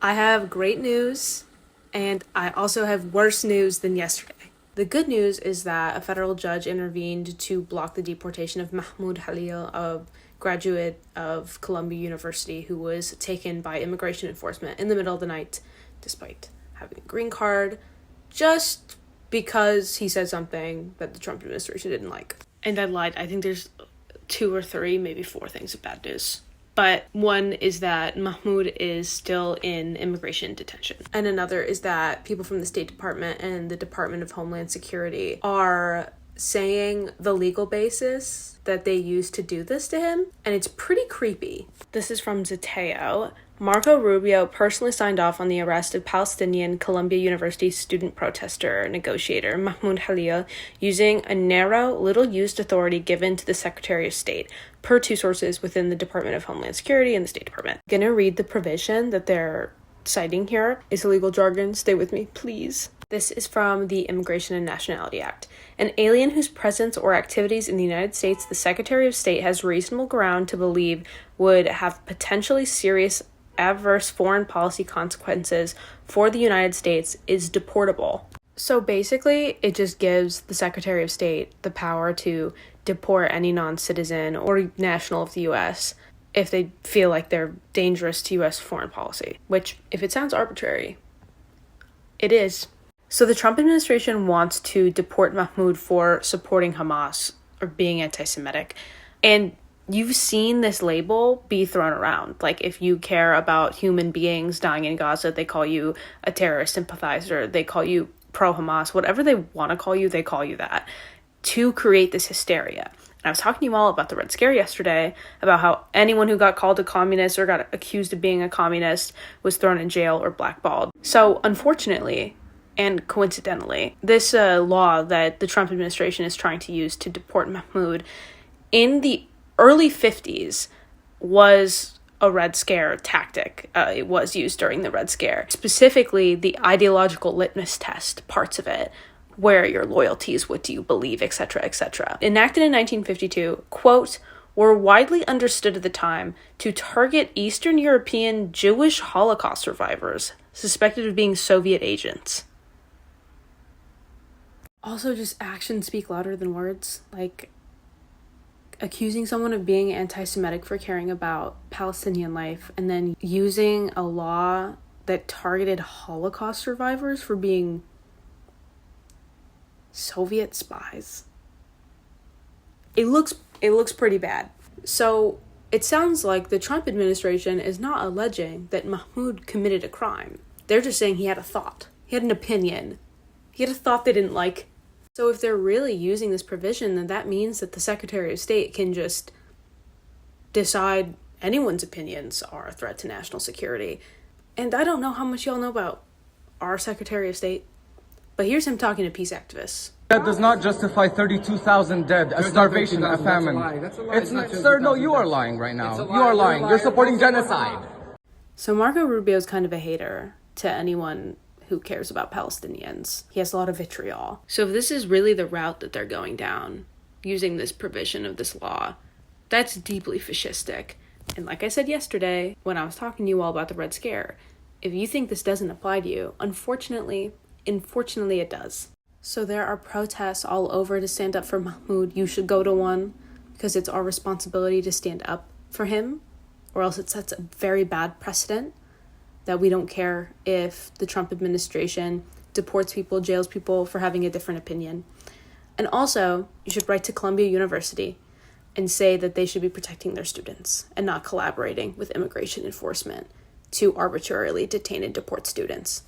I have great news, and I also have worse news than yesterday. The good news is that a federal judge intervened to block the deportation of Mahmoud Khalil, a graduate of Columbia University who was taken by immigration enforcement in the middle of the night, despite having a green card, just because he said something that the Trump administration didn't like. And I lied. I think there's 2 or 3, maybe 4 things of bad news. But one is that Mahmoud is still in immigration detention. And another is that people from the State Department and the Department of Homeland Security are saying the legal basis that they used to do this to him. And it's pretty creepy. This is from Zateo. Marco Rubio personally signed off on the arrest of Palestinian Columbia University student protester negotiator Mahmoud Khalil using a narrow, little-used authority given to the Secretary of State, per 2 sources within the Department of Homeland Security and the State Department. I'm gonna read the provision that they're citing here. It's legal jargon. Stay with me, please. This is from the Immigration and Nationality Act. An alien whose presence or activities in the United States the Secretary of State has reasonable ground to believe would have potentially serious adverse foreign policy consequences for the United States is deportable. So basically, it just gives the Secretary of State the power to deport any non-citizen or national of the U.S. if they feel like they're dangerous to U.S. foreign policy, which, if it sounds arbitrary, it is. So the Trump administration wants to deport Mahmoud for supporting Hamas or being anti-Semitic. And you've seen this label be thrown around. Like, if you care about human beings dying in Gaza, they call you a terrorist sympathizer. They call you pro-Hamas. Whatever they want to call you, they call you that, to create this hysteria. And I was talking to you all about the Red Scare yesterday, about how anyone who got called a communist or got accused of being a communist was thrown in jail or blackballed. So, unfortunately, and coincidentally, this law that the Trump administration is trying to use to deport Mahmoud in the early 50s was a Red Scare tactic. It was used during the Red Scare. Specifically, the ideological litmus test parts of it. Where are your loyalties? What do you believe? Etc., etc. Enacted in 1952, quote, were widely understood at the time to target Eastern European Jewish Holocaust survivors suspected of being Soviet agents. Also, just actions speak louder than words. Like, accusing someone of being anti-Semitic for caring about Palestinian life and then using a law that targeted Holocaust survivors for being Soviet spies. It looks pretty bad. So it sounds like the Trump administration is not alleging that Mahmoud committed a crime. They're just saying he had a thought. He had an opinion. He had a thought they didn't like. So if they're really using this provision, then that means that the Secretary of State can just decide anyone's opinions are a threat to national security. And I don't know how much y'all know about our Secretary of State, but here's him talking to peace activists. That does not justify 32,000 dead, a starvation, a famine. That's a lie. It's not, sir, no, you are lying right now. You are lying. You're supporting genocide. So Marco Rubio's kind of a hater to anyone who cares about Palestinians. He has a lot of vitriol. So if this is really the route that they're going down, using this provision of this law, that's deeply fascistic. And like I said yesterday, when I was talking to you all about the Red Scare, if you think this doesn't apply to you, unfortunately it does. So there are protests all over to stand up for Mahmoud. You should go to one, because it's our responsibility to stand up for him, or else it sets a very bad precedent that we don't care if the Trump administration deports people, jails people for having a different opinion. And also, you should write to Columbia University and say that they should be protecting their students and not collaborating with immigration enforcement to arbitrarily detain and deport students.